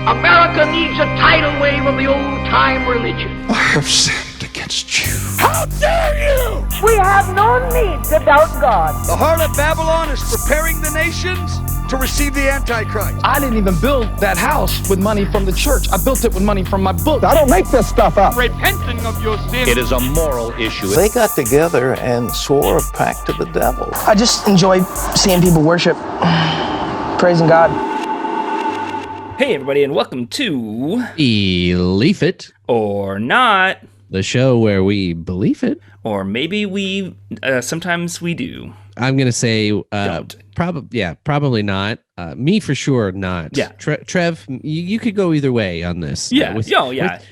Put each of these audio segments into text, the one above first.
America needs a tidal wave of the old-time religion. I have sinned against you. How dare you! We have no need to doubt God. The harlot Babylon is preparing the nations to receive the Antichrist. I didn't even build that house with money from the church. I built it with money from my book. I don't make this stuff up. Repenting of your sin. It is a moral issue. They got together and swore a pact to the devil. I just enjoy seeing people worship, praising God. Hey everybody, and welcome to Believe It or Not, the show where we believe it, or maybe we sometimes we do. I'm gonna say Don't. probably not. Me for sure not. Yeah. Trev, you could go either way on this. Yeah.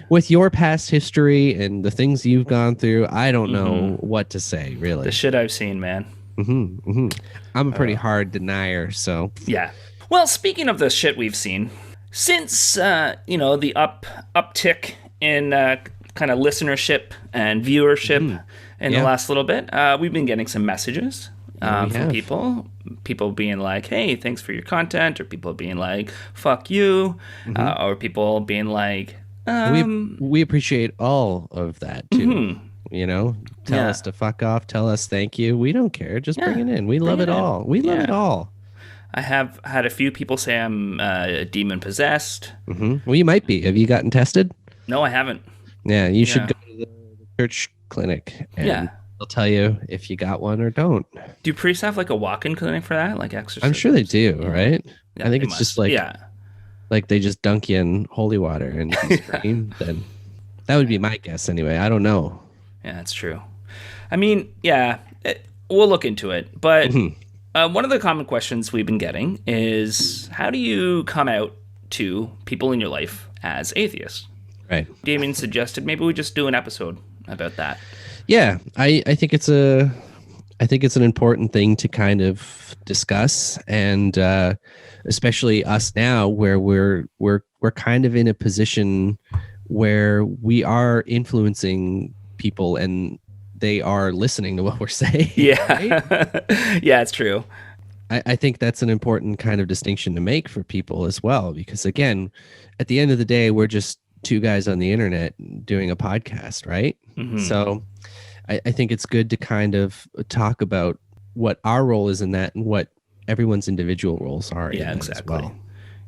With your past history and the things you've gone through, I don't know what to say really. The shit I've seen, man. I'm a pretty hard denier, so yeah. Well, speaking of the shit we've seen, since the uptick in kind of listenership and viewership in the last little bit, we've been getting some messages from people being like, hey, thanks for your content, or people being like, fuck you, or people being like, we appreciate all of that too. Tell us to fuck off, tell us thank you, we don't care, just bring it in. We love it all. We love it all. I have had a few people say I'm demon possessed. Well, you might be. Have you gotten tested? No, I haven't. Yeah, you should go to the church clinic and they'll tell you if you got one or don't. Do priests have like a walk-in clinic for that? Like exercise? I'm sure they do, right? Yeah, I think it's just like they just dunk you in holy water and you scream. Then that would be my guess anyway. I don't know. Yeah, that's true. I mean, we'll look into it. But one of the common questions we've been getting is, how do you come out to people in your life as atheists? Right. Damien suggested maybe we just do an episode about that. Yeah, I think it's an important thing to kind of discuss, and especially us now, where we're kind of in a position where we are influencing people and they are listening to what we're saying. Yeah, right? Yeah, it's true. I think that's an important kind of distinction to make for people as well, because again, at the end of the day, we're just two guys on the internet doing a podcast, right? So I think it's good to kind of talk about what our role is in that and what everyone's individual roles are in that exactly. as well.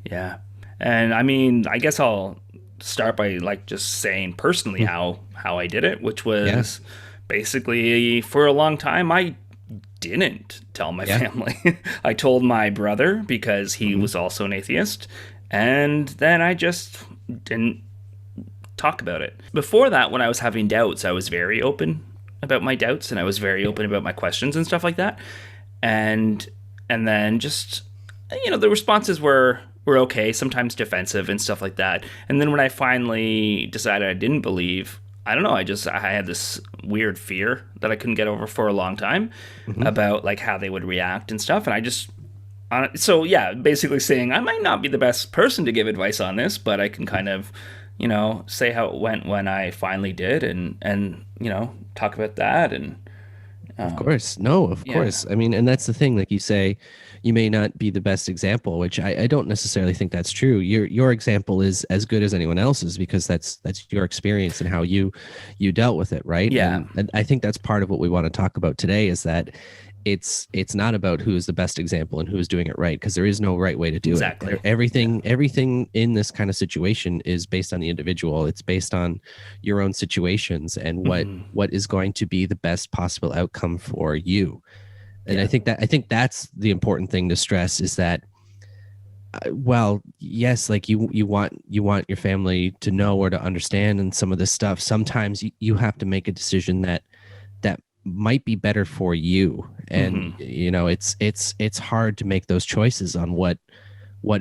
Yeah. And I mean, I guess I'll start by like just saying personally how I did it, which was basically for a long time I didn't tell my family. I told my brother because he was also an atheist, and then I just didn't talk about it. Before that, when I was having doubts, I was very open about my doubts, and I was very open about my questions and stuff like that. And then just, the responses were okay, sometimes defensive and stuff like that. And then when I finally decided I didn't believe, I don't know, I had this weird fear that I couldn't get over for a long time about like how they would react and stuff. And I just, basically saying I might not be the best person to give advice on this, but I can kind of, say how it went when I finally did, and talk about that. And of course. I mean, and that's the thing, like you say, you may not be the best example, which I don't necessarily think that's true. Your example is as good as anyone else's, because that's your experience and how you dealt with it, right? Yeah. And I think that's part of what we want to talk about today, is that it's not about who is the best example and who is doing it right, because there is no right way to do it. Everything in this kind of situation is based on the individual. It's based on your own situations and what is going to be the best possible outcome for you. And I think that's the important thing to stress, is that yes, like you want your family to know or to understand, and some of this stuff, sometimes you have to make a decision that might be better for you, and it's hard to make those choices on what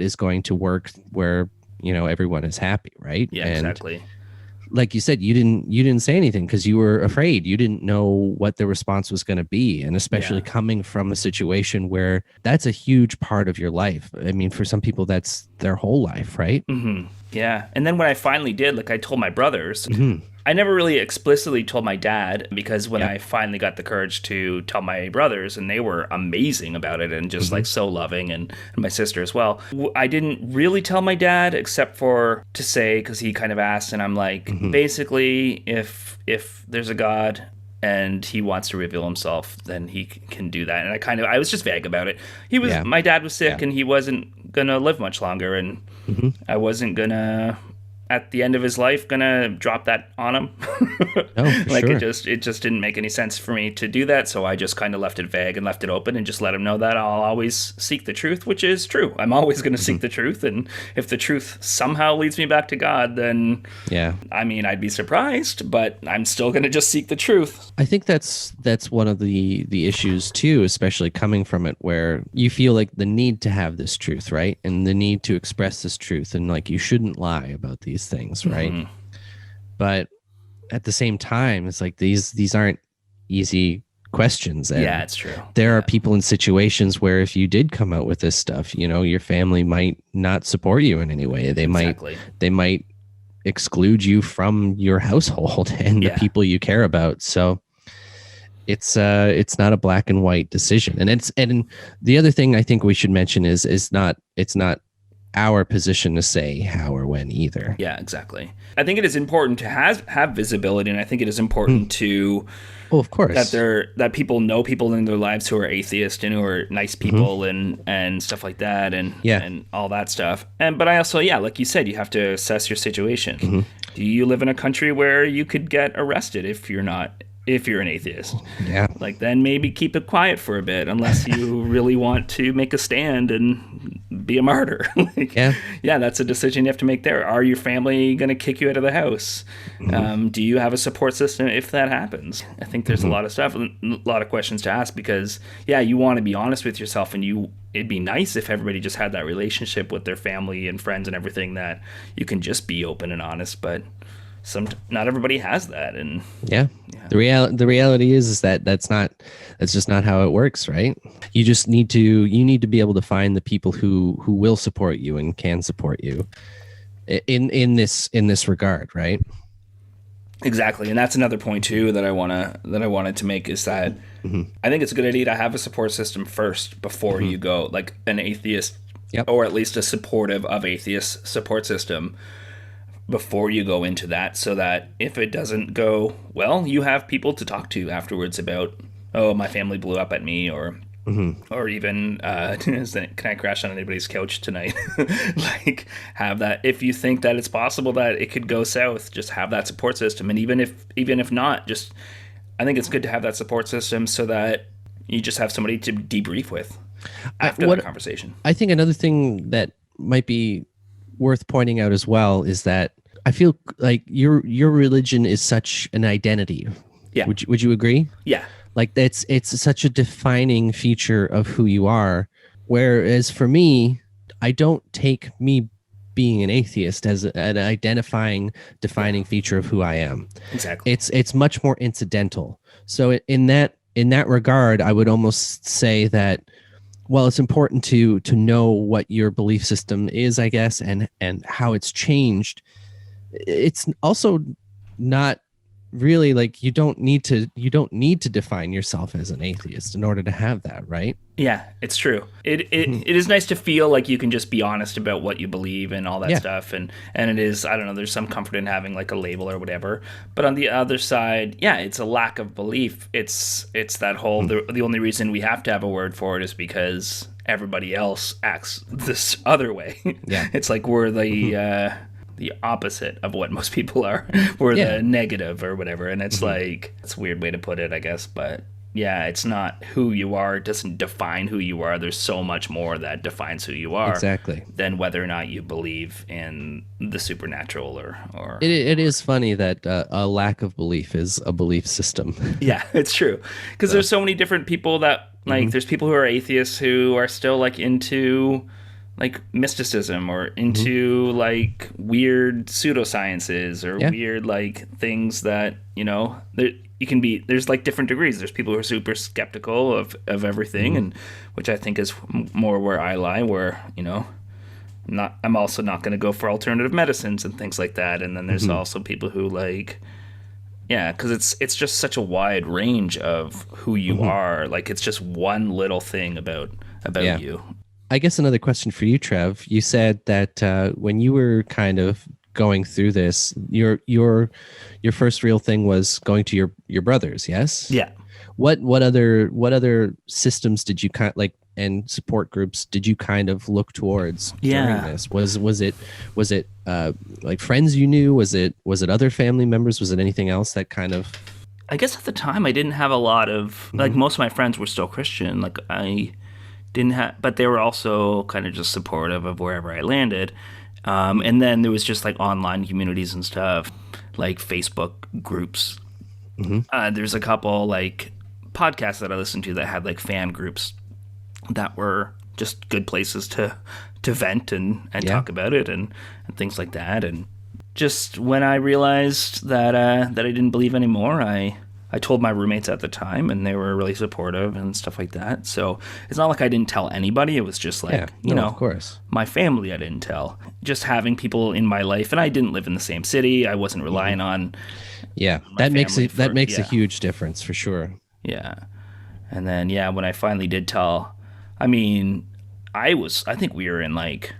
is going to work where everyone is happy, right? Exactly. Like you said, you didn't say anything because you were afraid. You didn't know what the response was going to be, and especially coming from a situation where that's a huge part of your life. I mean, for some people that's their whole life, right? Yeah. And then when I finally did, like I told my brothers, I never really explicitly told my dad, because when I finally got the courage to tell my brothers, and they were amazing about it and just like so loving, and my sister as well, I didn't really tell my dad except for to say, because he kind of asked, and I'm like, basically, if there's a God and he wants to reveal himself, then he can do that. And I was just vague about it. My dad was sick and he wasn't gonna live much longer, and I wasn't gonna, at the end of his life, gonna drop that on him. Like sure. It just didn't make any sense for me to do that. So I just kind of left it vague and left it open, and just let him know that I'll always seek the truth, which is true. I'm always going to seek the truth. And if the truth somehow leads me back to God, then I mean, I'd be surprised, but I'm still going to just seek the truth. I think that's one of the issues too, especially coming from it, where you feel like the need to have this truth, right? And the need to express this truth, and like you shouldn't lie about these things, right? But at the same time, it's like these aren't easy questions. And yeah, it's true. There are people in situations where if you did come out with this stuff, you know, your family might not support you in any way. They might exclude you from your household and the people you care about. So it's not a black and white decision. And the other thing I think we should mention is it's not our position to say how or when either. Yeah, exactly. I think it is important to have visibility, and I think it is important to, of course, that people know people in their lives who are atheist and who are nice people and stuff like that, and all that stuff. But I also, like you said, you have to assess your situation. Do you live in a country where you could get arrested if you're an atheist? Yeah. Like, then maybe keep it quiet for a bit, unless you really want to make a stand and be a martyr. That's a decision you have to make there. Are your family going to kick you out of the house? Do you have a support system if that happens? I think there's a lot of stuff, a lot of questions to ask, because you want to be honest with yourself, and it'd be nice if everybody just had that relationship with their family and friends and everything, that you can just be open and honest, but not everybody has that. And the reality is that that's just not how it works, right? You just need to be able to find the people who will support you and can support you in this regard, right? Exactly. And that's another point too that I wanted to make, is that I think it's a good idea to have a support system first before you go, like an atheist or at least a supportive of atheist support system before you go into that, so that if it doesn't go well, you have people to talk to afterwards about, oh, my family blew up at me, or even can I crash on anybody's couch tonight? Like, have that. If you think that it's possible that it could go south, just have that support system. And even if not, just, I think it's good to have that support system so that you just have somebody to debrief with after that conversation. I think another thing that might be worth pointing out as well is that I feel like your religion is such an identity. Yeah. Would you agree? Yeah. Like it's such a defining feature of who you are. Whereas for me, I don't take me being an atheist as an defining feature of who I am. Exactly. It's much more incidental. So in that regard, I would almost say that, well, it's important to know what your belief system is, I guess, and how it's changed. It's also not really like you don't need to define yourself as an atheist in order to have that, right? Yeah, it's true. It is nice to feel like you can just be honest about what you believe and all that stuff, and it is, I don't know, there's some comfort in having like a label or whatever. But on the other side, it's a lack of belief. It's that whole the only reason we have to have a word for it is because everybody else acts this other way. Yeah. It's like we're the opposite of what most people are. We're the negative or whatever. And it's like, it's a weird way to put it, I guess. But yeah, it's not who you are. It doesn't define who you are. There's so much more that defines who you are. Exactly. Than whether or not you believe in the supernatural or... It is funny that a lack of belief is a belief system. Yeah, it's true. Because there's so many different people that, like, there's people who are atheists who are still, like, into... like mysticism or into like weird pseudosciences or weird like things that, you know, there's like different degrees. There's people who are super skeptical of everything, and which I think is more where I lie, where, you know, I'm also not going to go for alternative medicines and things like that. And then there's also people who like Yeah, because it's just such a wide range of who you are. Like, it's just one little thing about you. I guess another question for you, Trev. You said that when you were kind of going through this, your first real thing was going to your brothers. Yes. Yeah. What other systems did you kind like and support groups did you kind of look towards during this? Was it like friends you knew? Was it other family members? Was it anything else that kind of? I guess at the time I didn't have a lot of like most of my friends were still Christian. Like I didn't have, but they were also kind of just supportive of wherever I landed. And then there was just like online communities and stuff, like Facebook groups. There's a couple like podcasts that I listened to that had like fan groups that were just good places to vent and talk about it and things like that. And just when I realized that I didn't believe anymore, I told my roommates at the time, and they were really supportive and stuff like that. So it's not like I didn't tell anybody. It was just like, of course, my family I didn't tell. Just having people in my life, and I didn't live in the same city. I wasn't relying on. Yeah, that makes a huge difference for sure. Yeah, and then when I finally did tell, I mean, I think we were in like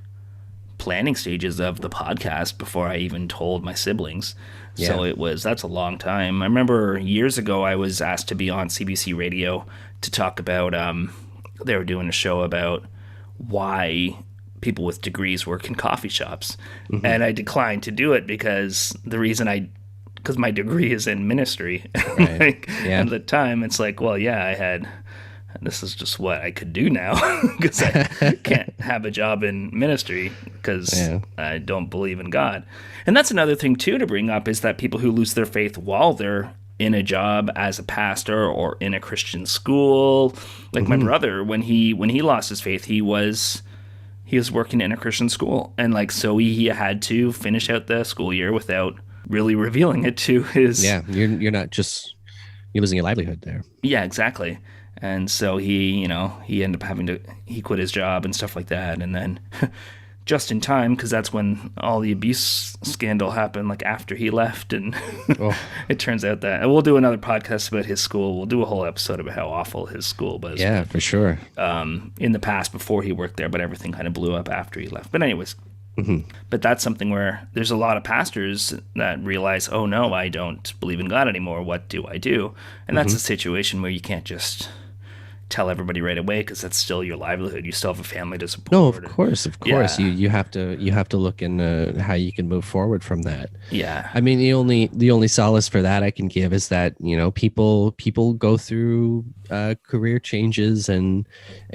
planning stages of the podcast before I even told my siblings. So that's a long time. I remember years ago I was asked to be on CBC Radio to talk about, they were doing a show about why people with degrees work in coffee shops. And I declined to do it because because my degree is in ministry. Right. At the time it's like, well, this is just what I could do now because I can't have a job in ministry because I don't believe in God. And that's another thing, too, to bring up is that people who lose their faith while they're in a job as a pastor or in a Christian school. Like my brother, when he lost his faith, he was working in a Christian school. And like so he had to finish out the school year without really revealing it to his... Yeah, you're losing your livelihood there. Yeah, exactly. And so he ended up he quit his job and stuff like that. And then just in time, because that's when all the abuse scandal happened, like after he left. And it turns out that, and we'll do another podcast about his school. We'll do a whole episode about how awful his school was. Yeah, for sure. In the past before he worked there, but everything kind of blew up after he left. But anyways, but that's something where there's a lot of pastors that realize, oh no, I don't believe in God anymore. What do I do? And that's a situation where you can't just tell everybody right away because that's still your livelihood. You still have a family to support. No, of course. You have to look in how you can move forward from that. Yeah. I mean, the only solace for that I can give is that people go through career changes and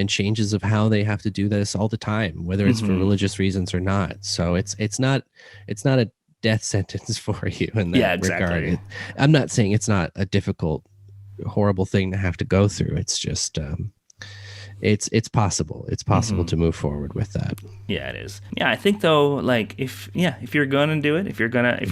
changes of how they have to do this all the time, whether it's for religious reasons or not. So it's not a death sentence for you in that regard. I'm not saying it's not a difficult, horrible thing to have to go through. It's just it's possible to move forward with that. Yeah, it is. Yeah, I think though, like if you're gonna do it, if you're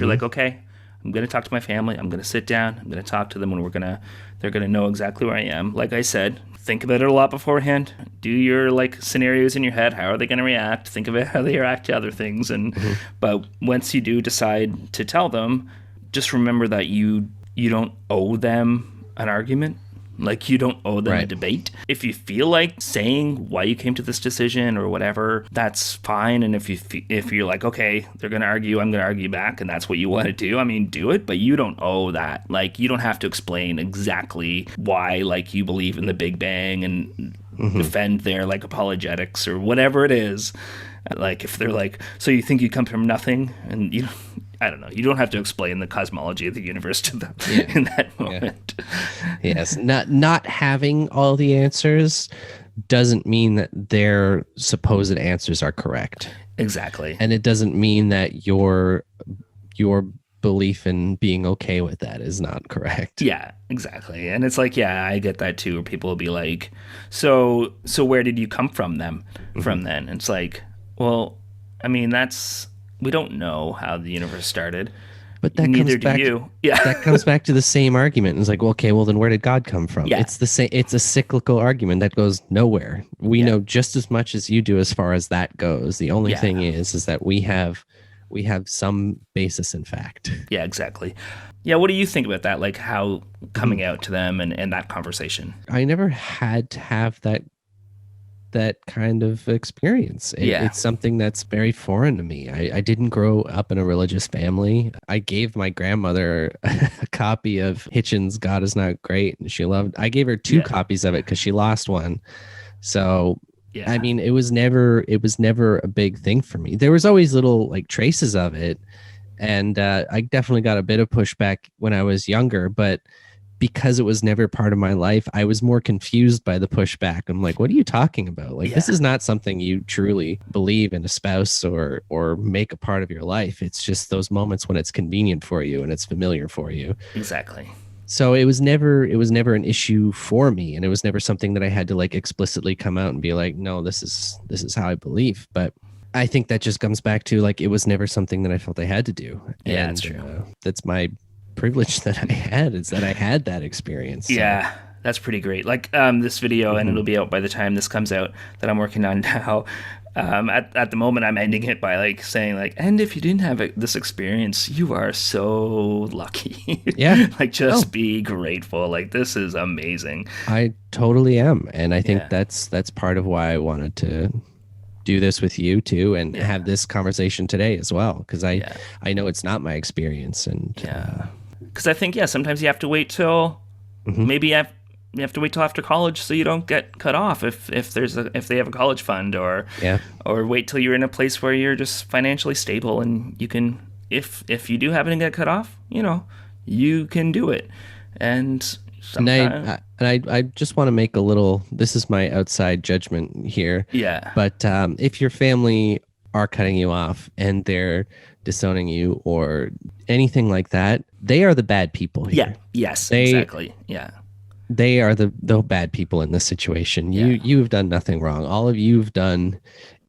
like, okay, I'm gonna talk to my family, I'm gonna sit down, I'm gonna talk to them, and they're gonna know exactly where I am. Like I said, think about it a lot beforehand. Do your like scenarios in your head. How are they gonna react? Think about how they react to other things. And but once you do decide to tell them, just remember that you don't owe them an argument. Like you don't owe them a debate. If you feel like saying why you came to this decision or whatever, that's fine. And if you're like, okay, they're going to argue, I'm going to argue back, and that's what you want to do, I mean, do it, but you don't owe that. Like you don't have to explain exactly why like you believe in the Big Bang and defend their like apologetics or whatever it is. Like if they're like, so you think you come from nothing, and I don't know. You don't have to explain the cosmology of the universe to them in that moment. Yes, not having all the answers doesn't mean that their supposed answers are correct. Exactly. And it doesn't mean that your belief in being okay with that is not correct. Yeah, exactly. And it's like, I get that too, where people will be like, so where did you come from then? And it's like, well, I mean, we don't know how the universe started. But that neither comes back, do you. Yeah. That comes back to the same argument. It's like, well, okay, well then where did God come from? Yeah. It's the same. It's a cyclical argument that goes nowhere. We know just as much as you do as far as that goes. The only thing is that we have we have some basis in fact. Yeah, exactly. Yeah, what do you think about that? Like how coming out to them and that conversation? I never had to have that kind of experience. It's something that's very foreign to me. I didn't grow up in a religious family. I gave my grandmother a copy of Hitchens' God Is Not Great, and I gave her 2 copies of it because she lost one. So I mean, it was never a big thing for me. There was always little like traces of it, and I definitely got a bit of pushback when I was younger, but because it was never part of my life, I was more confused by the pushback. I'm like, what are you talking about? Like, this is not something you truly believe in a spouse or make a part of your life. It's just those moments when it's convenient for you and it's familiar for you. Exactly. So it was never an issue for me, and it was never something that I had to like explicitly come out and be like, no, this is how I believe. But I think that just comes back to like, it was never something that I felt I had to do. Yeah, and that's true. That's my privilege that I had, is that I had that experience. So. Yeah, that's pretty great. Like this video, and it'll be out by the time this comes out, that I'm working on now. At the moment, I'm ending it by like saying like, and if you didn't have this experience, you are so lucky. Yeah. Like just be grateful. Like this is amazing. I totally am. And I think that's part of why I wanted to do this with you too, and have this conversation today as well. Cause I know it's not my experience. And because I think, sometimes you have to wait till maybe you have to wait till after college so you don't get cut off if they have a college fund, or wait till you're in a place where you're just financially stable and you can, if you do happen to get cut off, you can do it. And I just want to make a little, this is my outside judgment here. Yeah. But if your family are cutting you off and they're disowning you or anything like that, they are the bad people here. Yeah. Yes, exactly. Yeah. They are the bad people in this situation. You have done nothing wrong. All of you've done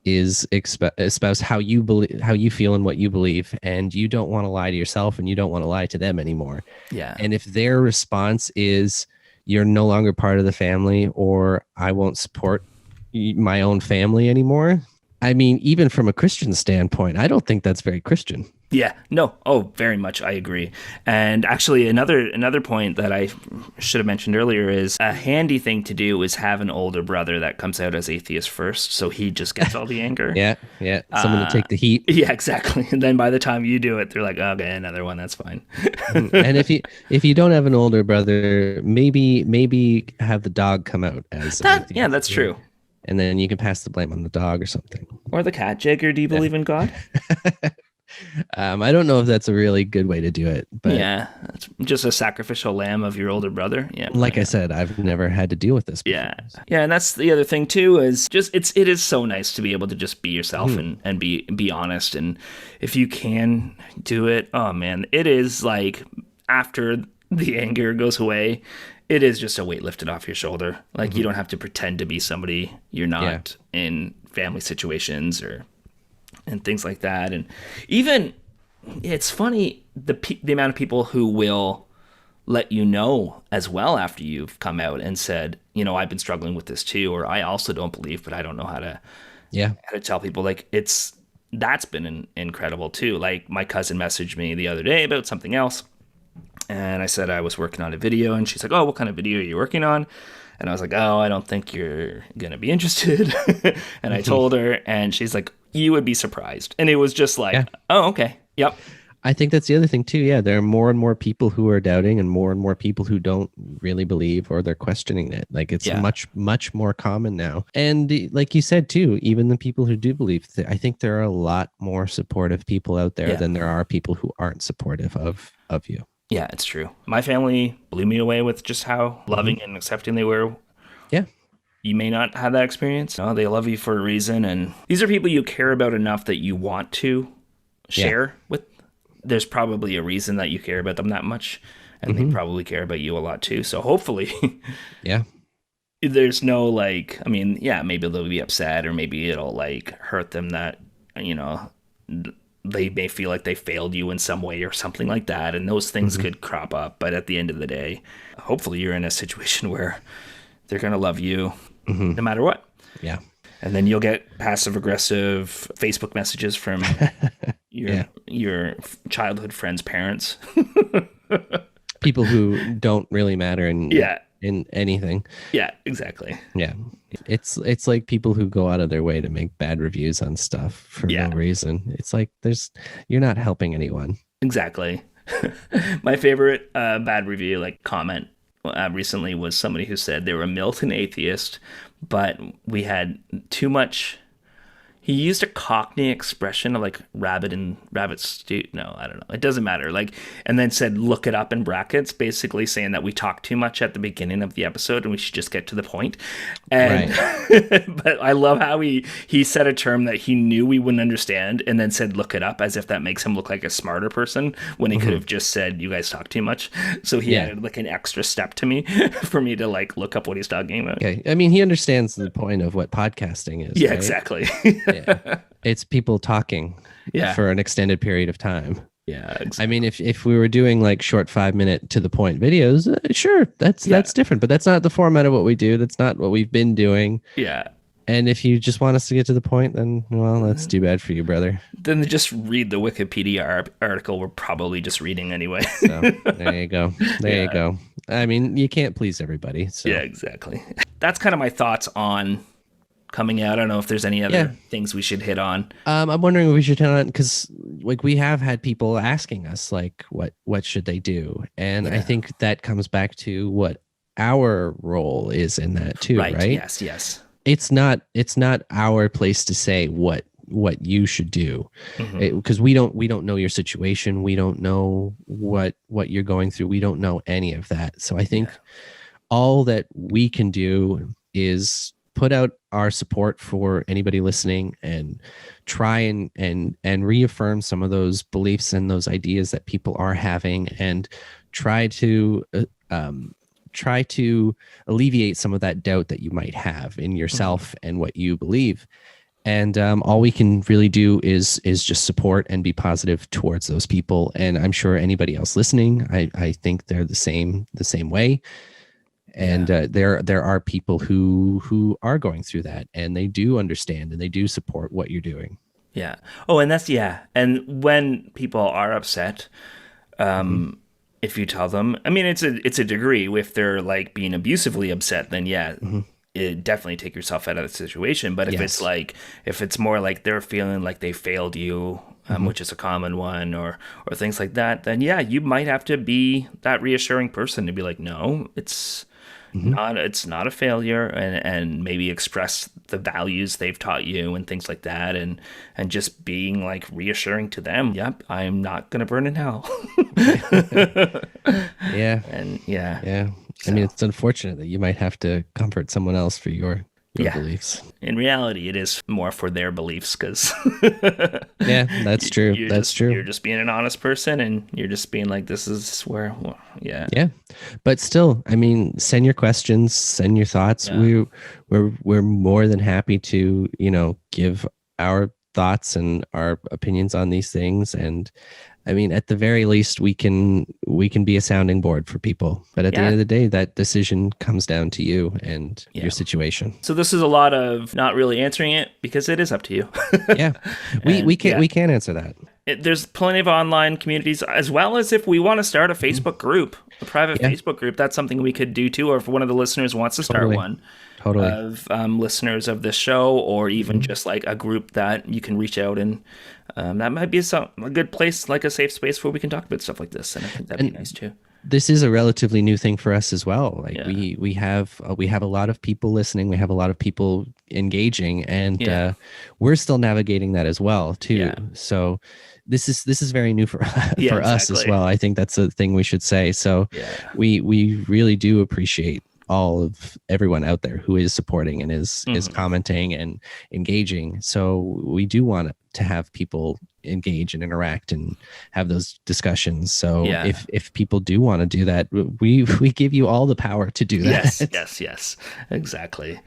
is espouse how you believe, how you feel, and what you believe, and you don't want to lie to yourself, and you don't want to lie to them anymore. Yeah. And if their response is you're no longer part of the family, or I won't support my own family anymore, I mean, even from a Christian standpoint, I don't think that's very Christian. Yeah, no. Oh, very much. I agree. And actually, another point that I should have mentioned earlier is a handy thing to do is have an older brother that comes out as atheist first, so he just gets all the anger. Yeah. Someone to take the heat. Yeah, exactly. And then by the time you do it, they're like, okay, another one. That's fine. And if you don't have an older brother, maybe have the dog come out as that. Yeah, that's true. And then you can pass the blame on the dog or something. Or the cat. Jagger, do you believe in God? I don't know if that's a really good way to do it, but it's just a sacrificial lamb of your older brother. Yeah. Like I said, I've never had to deal with this before. Yeah. And that's the other thing too, is just, it is so nice to be able to just be yourself and be honest. And if you can do it, oh man, it is like after the anger goes away, it is just a weight lifted off your shoulder. Like you don't have to pretend to be somebody you're not in family situations and things like that. And even, it's funny, the amount of people who will let you know as well after you've come out and said, I've been struggling with this too, or I also don't believe, but I don't know how to tell people. Like that's been incredible too. Like my cousin messaged me the other day about something else, and I said I was working on a video, and she's like, oh, what kind of video are you working on? And I was like, oh, I don't think you're going to be interested. And I told her, and she's like, you would be surprised. And it was just like, oh, okay. Yep. I think that's the other thing too. Yeah. There are more and more people who are doubting, and more people who don't really believe, or they're questioning it. Like it's much, much more common now. And like you said too, even the people who do believe, I think there are a lot more supportive people out there than there are people who aren't supportive of you. Yeah, it's true. My family blew me away with just how loving and accepting they were. Yeah. You may not have that experience. No, they love you for a reason. And these are people you care about enough that you want to share with. There's probably a reason that you care about them that much. And they probably care about you a lot too. So hopefully, there's no maybe they'll be upset, or maybe it'll hurt them that, they may feel like they failed you in some way or something like that. And those things could crop up. But at the end of the day, hopefully you're in a situation where they're going to love you no matter what. Yeah. And then you'll get passive aggressive Facebook messages from your childhood friends' parents. People who don't really matter in anything. Yeah, exactly. Yeah. It's like people who go out of their way to make bad reviews on stuff for no reason. It's like you're not helping anyone. Exactly. My favorite bad review, like comment recently, was somebody who said they were a militant atheist, but we had too much. He used a Cockney expression of like rabbit stew. No, I don't know. It doesn't matter. Like, and then said, look it up in brackets, basically saying that we talk too much at the beginning of the episode and we should just get to the point. And, but I love how he said a term that he knew we wouldn't understand and then said, look it up, as if that makes him look like a smarter person when he could have just said, you guys talk too much. So he added like an extra step to me for me to like look up what he's talking about. Okay. I mean, he understands the point of what podcasting is. Yeah, right? exactly. Yeah. It's people talking for an extended period of time. Yeah, exactly. I mean, if we were doing like short 5-minute to the point videos, sure, that's different, but that's not the format of what we do. That's not what we've been doing. Yeah. And if you just want us to get to the point, then, well, that's too bad for you, brother. Then just read the Wikipedia article we're probably just reading anyway. So there you go. There you go. I mean, you can't please everybody. So. Yeah, exactly. That's kind of my thoughts on coming out. I don't know if there's any other things we should hit on. I'm wondering if we should hit on, because like we have had people asking us like what should they do, and I think that comes back to what our role is in that too, right? Yes. It's not our place to say what you should do, because we don't know your situation, we don't know what you're going through, we don't know any of that. So I think all that we can do is put out our support for anybody listening and try and reaffirm some of those beliefs and those ideas that people are having, and try to alleviate some of that doubt that you might have in yourself and what you believe. And all we can really do is just support and be positive towards those people. And I'm sure anybody else listening, I think they're the same way. And there are people who are going through that, and they do understand and they do support what you're doing. Yeah. Oh, and that's and when people are upset, if you tell them, I mean, it's a degree. If they're like being abusively upset, then it definitely take yourself out of the situation. But if it's more like they're feeling like they failed you, which is a common one, or things like that, then you might have to be that reassuring person to be like, no, it's not a failure, and maybe express the values they've taught you and things like that, and just being like reassuring to them. Yep, I'm not gonna burn in hell. I mean, it's unfortunate that you might have to comfort someone else for your beliefs. In reality, it is more for their beliefs, because that's true. That's true. You're just being an honest person, and you're just being like, this is where, But still, I mean, send your questions, send your thoughts. Yeah. We're more than happy to, give our thoughts and our opinions on these things. And I mean, at the very least, we can be a sounding board for people. But at the end of the day, that decision comes down to you and your situation. So this is a lot of not really answering it, because it is up to you. We can't answer that. There's plenty of online communities, as well as if we want to start a Facebook group, a private Facebook group, that's something we could do too. Or if one of the listeners wants to start one. Totally. Of listeners of this show, or even just like a group that you can reach out, and that might be a good place, like a safe space where we can talk about stuff like this, and I think that'd be nice too. This is a relatively new thing for us as well. Like we have a lot of people listening, we have a lot of people engaging, and we're still navigating that as well too. Yeah. So this is very new for us as well. I think that's a thing we should say. So we really do appreciate all of everyone out there who is supporting and is commenting and engaging. So we do want to have people engage and interact and have those discussions. So if people do want to do that, we give you all the power to do that. Yes, exactly.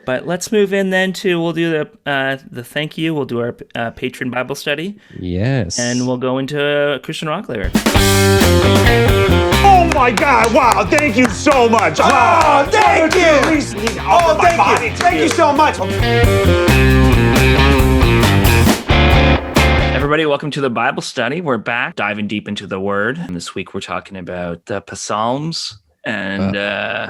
But let's move in then to, we'll do the thank you. We'll do our patron Bible study. Yes. And we'll go into Christian rock lyrics. Oh my God, wow, thank you so much. Oh, thank you. Thank you so much. Ever everybody. Welcome to the Bible study. We're back diving deep into the Word. And this week we're talking about the Psalms. And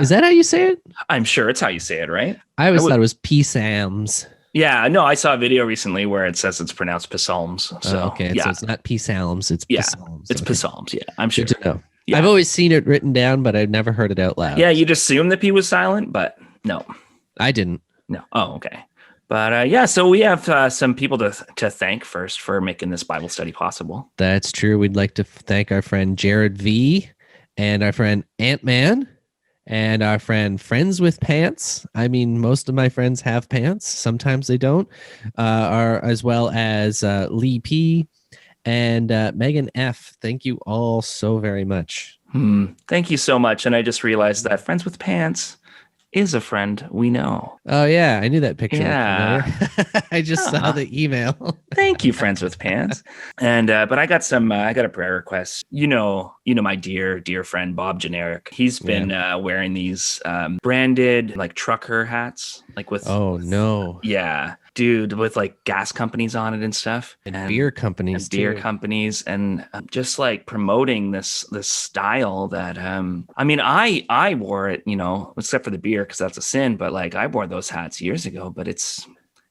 is that how you say it? I'm sure it's how you say it, right? I always thought it was Psalms. Yeah, no, I saw a video recently where it says it's pronounced Psalms. So okay, so it's not Psalms, it's Psalms. It's Psalms. Yeah, I'm sure. Good to know. Yeah. I've always seen it written down, but I've never heard it out loud. Yeah, you'd assume that P was silent, but no. I didn't. No. Oh, okay. But so we have some people to thank first for making this Bible study possible. That's true. We'd like to thank our friend Jared V and our friend Ant-Man and our friend Friends with Pants. I mean, most of my friends have pants. Sometimes they don't. As well as Lee P and Megan F. Thank you all so very much. Thank you so much. And I just realized that Friends with Pants is a friend we know. Oh yeah, I knew that picture. Yeah, I just saw the email. Thank you, Friends with Pants. And but I got a prayer request. You know, my dear friend Bob Generic. He's been wearing these branded like trucker hats, like with. Oh no. Yeah, dude, with like gas companies on it and stuff, and beer companies, and just like promoting this style that I mean, I wore it, except for the beer because that's a sin, but like I wore those hats years ago, but it's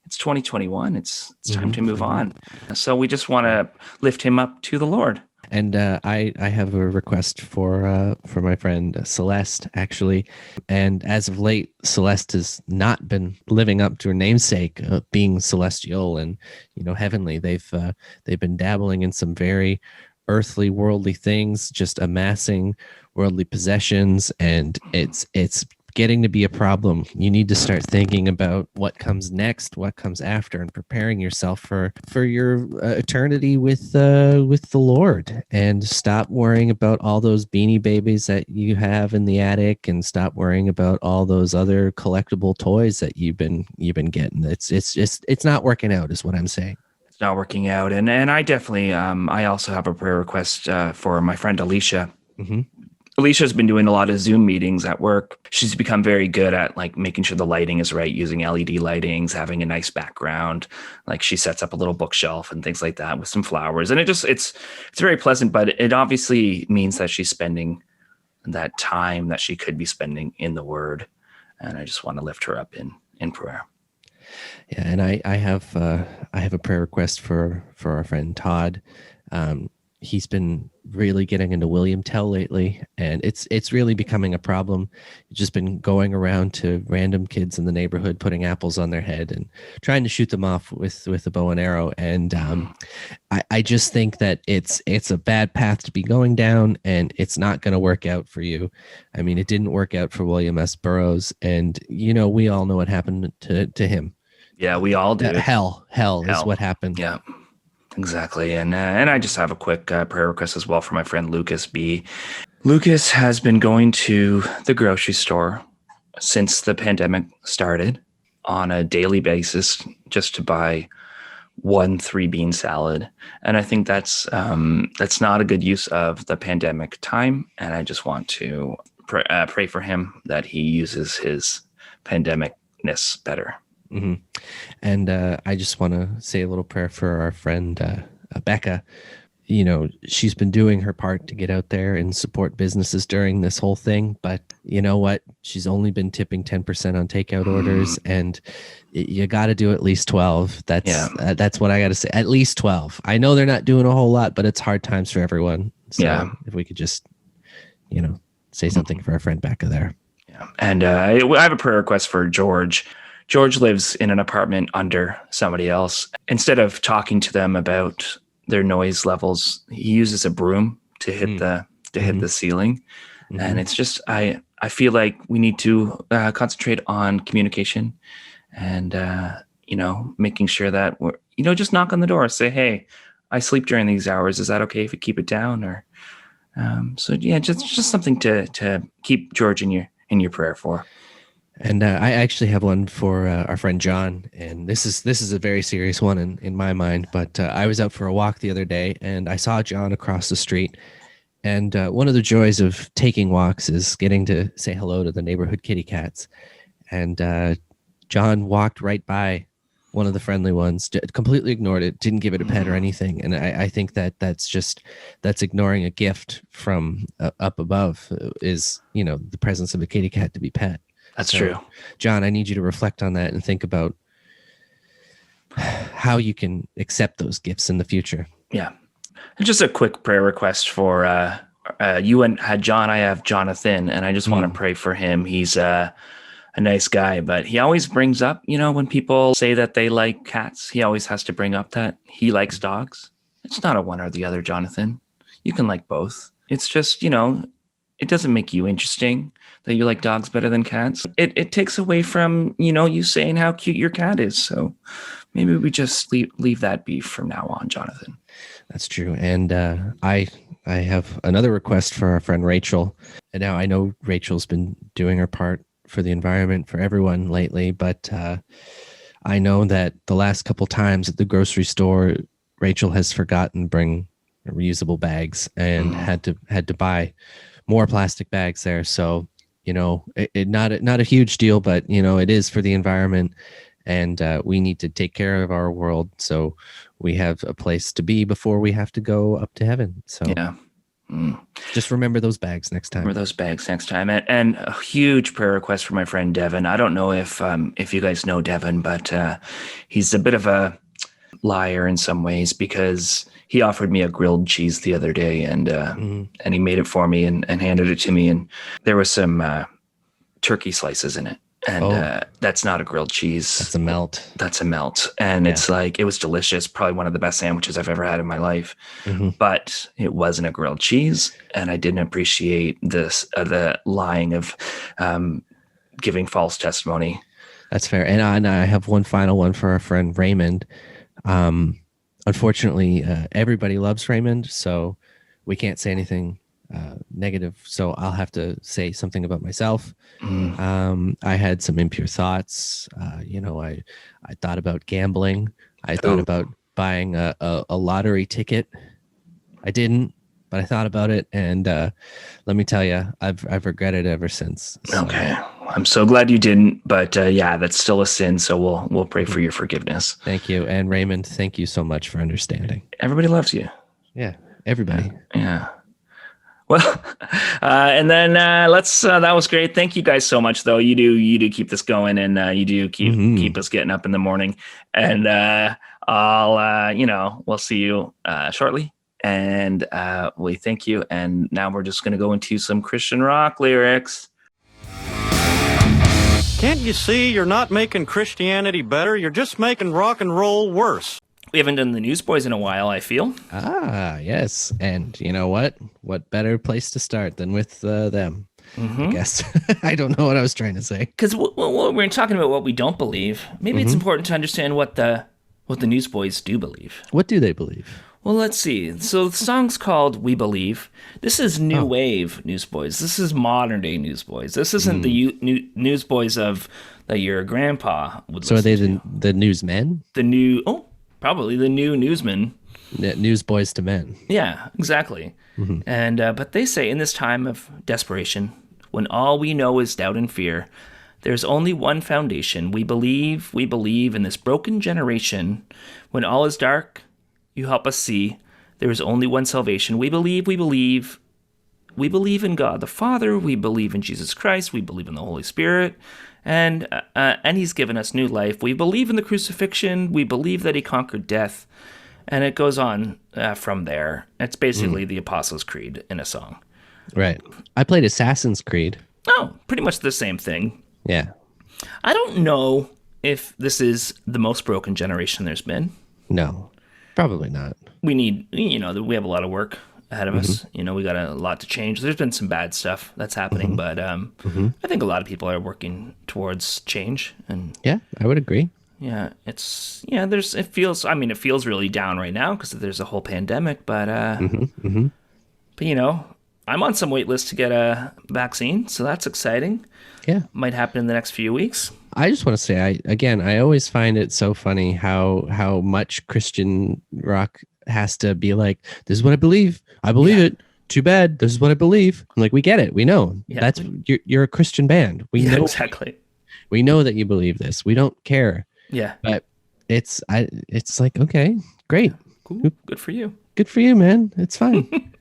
2021. It's time to move on. So we just want to lift him up to the Lord. And I have a request for my friend Celeste, actually. And as of late, Celeste has not been living up to her namesake, being celestial and heavenly. They've been dabbling in some very earthly, worldly things, just amassing worldly possessions, and it's getting to be a problem. You need to start thinking about what comes next, what comes after, and preparing yourself for your eternity with the Lord. And stop worrying about all those Beanie Babies that you have in the attic, and stop worrying about all those other collectible toys that you've been getting. It's not working out, is what I'm saying. It's not working out, and I definitely I also have a prayer request for my friend Alicia. Mm-hmm. Alicia's been doing a lot of Zoom meetings at work. She's become very good at like making sure the lighting is right, using LED lightings, having a nice background. Like she sets up a little bookshelf and things like that with some flowers. And it's very pleasant, but it obviously means that she's spending that time that she could be spending in the Word. And I just want to lift her up in prayer. Yeah, and I have a prayer request for our friend Todd. He's been really getting into William Tell lately, and it's really becoming a problem. He's just been going around to random kids in the neighborhood, putting apples on their head and trying to shoot them off with a bow and arrow. And I just think that it's a bad path to be going down, and it's not going to work out for you. I mean, it didn't work out for William S. Burroughs, and we all know what happened to him. Yeah, we all do. Hell is what happened. Yeah. Exactly. And I just have a quick prayer request as well for my friend Lucas B. Lucas has been going to the grocery store since the pandemic started on a daily basis just to buy 1 3-bean salad. And I think that's not a good use of the pandemic time. And I just want to pray for him that he uses his pandemicness better. Mm-hmm. And I just want to say a little prayer for our friend Becca. She's been doing her part to get out there and support businesses during this whole thing, but you know what? She's only been tipping 10% on takeout orders, and you got to do at least 12. That's what I got to say. At least 12. I know they're not doing a whole lot, but it's hard times for everyone. So if we could just, say something for our friend Becca there. Yeah. And I have a prayer request for George. George lives in an apartment under somebody else. Instead of talking to them about their noise levels, he uses a broom to hit hit the ceiling. Mm-hmm. And it's just I feel like we need to concentrate on communication and making sure that we're just knock on the door, say, hey, I sleep during these hours. Is that okay if you keep it down? Or just something to keep George in your prayer for. And I actually have one for our friend John, and this is a very serious one in my mind. But I was out for a walk the other day, and I saw John across the street. And one of the joys of taking walks is getting to say hello to the neighborhood kitty cats. And John walked right by one of the friendly ones, completely ignored it, didn't give it a pet or anything. And I think that's ignoring a gift from up above, is, the presence of a kitty cat to be pet. That's true. John, I need you to reflect on that and think about how you can accept those gifts in the future. Yeah. And just a quick prayer request for you had John, I have Jonathan, and I just want to pray for him. He's a nice guy, but he always brings up, when people say that they like cats, he always has to bring up that he likes dogs. It's not a one or the other, Jonathan. You can like both. It's just, it doesn't make you interesting that you like dogs better than cats. It takes away from, you saying how cute your cat is. So maybe we just leave that be from now on, Jonathan. That's true. And I have another request for our friend Rachel. And now I know Rachel's been doing her part for the environment, for everyone lately, but I know that the last couple times at the grocery store, Rachel has forgotten to bring reusable bags and had to buy more plastic bags there. So, not a huge deal, but it is for the environment, and we need to take care of our world so we have a place to be before we have to go up to heaven. So yeah. Just remember those bags next time. And a huge prayer request for my friend Devin. I don't know if you guys know Devin, but he's a bit of a liar in some ways, because he offered me a grilled cheese the other day, and he made it for me and handed it to me, and there was some turkey slices in it. And that's not a grilled cheese. That's a melt. And it's like, it was delicious. Probably one of the best sandwiches I've ever had in my life. But it wasn't a grilled cheese. And I didn't appreciate the lying of giving false testimony. That's fair. And I have one final one for our friend Raymond. Unfortunately, everybody loves Raymond, so we can't say anything negative, so I'll have to say something about myself. I had some impure thoughts. I thought about gambling. I thought about buying a lottery ticket. I didn't, but I thought about it, and let me tell you, I've regretted it ever since. So. Okay, I'm so glad you didn't, but that's still a sin. So we'll pray for your forgiveness. Thank you, and Raymond, thank you so much for understanding. Everybody loves you. Yeah, everybody. Yeah. Well, and then that was great. Thank you guys so much, though. You do keep this going, and you do keep us getting up in the morning. And we'll see you shortly. And we thank you. And now we're just going to go into some Christian rock lyrics. Can't you see you're not making Christianity better? You're just making rock and roll worse. We haven't done the Newsboys in a while, I feel. Ah, yes. And you know what? What better place to start than with them, I guess. I don't know what I was trying to say. Because we're talking about what we don't believe. Maybe it's important to understand what the Newsboys do believe. What do they believe? Well, let's see. So the song's called We Believe. This is new wave Newsboys. This is modern day Newsboys. This isn't the Newsboys of that your grandpa would listen to. So are they the newsmen? Probably the new newsmen. Yeah, newsboys to men. Yeah, exactly. And but they say in this time of desperation, when all we know is doubt and fear, there's only one foundation. We believe in this broken generation. When all is dark, you help us see. There is only one salvation. We believe in God the Father. We believe in Jesus Christ. We believe in the Holy Spirit. And he's given us new life. We believe in the crucifixion. We believe that he conquered death. And it goes on from there. It's basically the Apostles' Creed in a song. Right. I played Assassin's Creed. Oh, pretty much the same thing. Yeah. I don't know if this is the most broken generation there's been. No, probably not. We have a lot of work ahead of us. We got a lot to change. There's been some bad stuff that's happening, but I think a lot of people are working towards change. And yeah, I would agree. Yeah, it feels really down right now because there's a whole pandemic, but I'm on some wait list to get a vaccine, so that's exciting. Yeah. Might happen in the next few weeks. I just want to say, I always find it so funny how much Christian rock has to be like, this is what I believe. I believe it. Too bad. This is what I believe. I'm like, we get it. We know. Yeah. That's you're a Christian band. We know exactly. We know that you believe this. We don't care. Yeah. But it's like, okay, great. Cool. Good for you. Good for you, man. It's fine.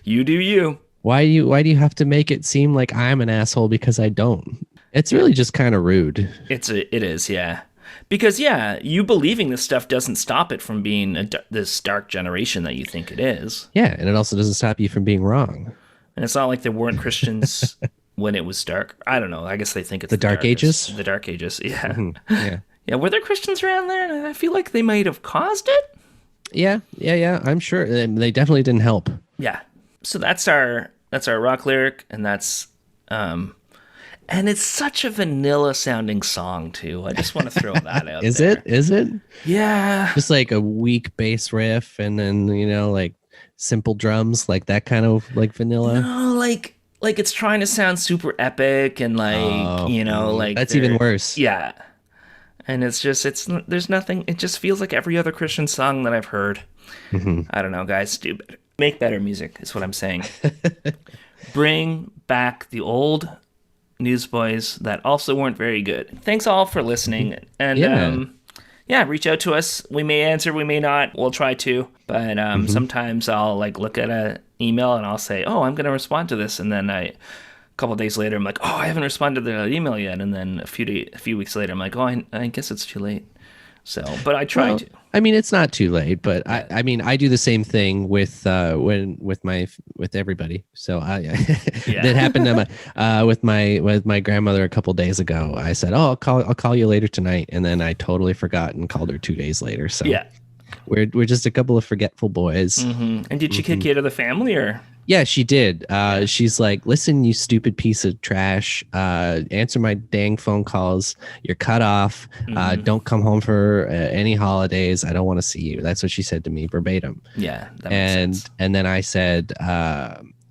You do you. Why do you have to make it seem like I'm an asshole because I don't? It's really just kind of rude. It is, yeah. Because, yeah, you believing this stuff doesn't stop it from being this dark generation that you think it is. Yeah, and it also doesn't stop you from being wrong. And it's not like there weren't Christians when it was dark. I don't know. I guess they think it's the Dark Ages? The Dark Ages, yeah. Mm-hmm. Yeah. Yeah, were there Christians around there? I feel like they might have caused it. Yeah, I'm sure. They definitely didn't help. Yeah. So that's our rock lyric, and that's and it's such a vanilla sounding song too. I just want to throw that out. Is it? Yeah. Just like a weak bass riff, and then like simple drums, like that kind of like vanilla. No, like it's trying to sound super epic, and like that's even worse. Yeah. And there's nothing. It just feels like every other Christian song that I've heard. Mm-hmm. I don't know, guys. Do better. Make better music is what I'm saying. Bring back the old newsboys that also weren't very good. Thanks all for listening. And reach out to us. We may answer, we may not. We'll try to. But sometimes I'll look at an email and I'll say, oh, I'm going to respond to this. And then a couple of days later, I'm like, oh, I haven't responded to that email yet. And then a few weeks later, I'm like, oh, I guess it's too late. So, but I try to. I mean, it's not too late, but I mean, I do the same thing with everybody. So that happened to with my grandmother a couple days ago. I said, oh, I'll call you later tonight, and then I totally forgot and called her 2 days later. So yeah, we're just a couple of forgetful boys. Mm-hmm. And did she kick you out of the family, or? Yeah, she did. She's like, listen, you stupid piece of trash. Answer my dang phone calls. You're cut off. Don't come home for any holidays. I don't want to see you. That's what she said to me verbatim. Yeah, that makes sense. And then I said,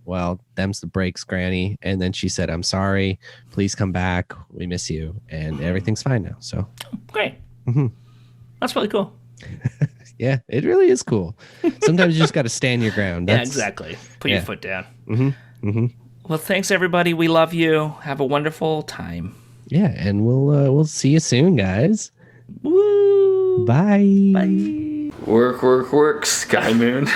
well, them's the breaks, Granny. And then she said, I'm sorry. Please come back. We miss you. And everything's fine now. So great. Mm-hmm. That's really cool. Yeah, it really is cool. Sometimes you just got to stand your ground. Yeah, exactly. Put your foot down. Mm-hmm. Mm-hmm. Well, thanks everybody. We love you. Have a wonderful time. Yeah, and we'll see you soon, guys. Woo! Bye. Bye. Work, Sky Moon.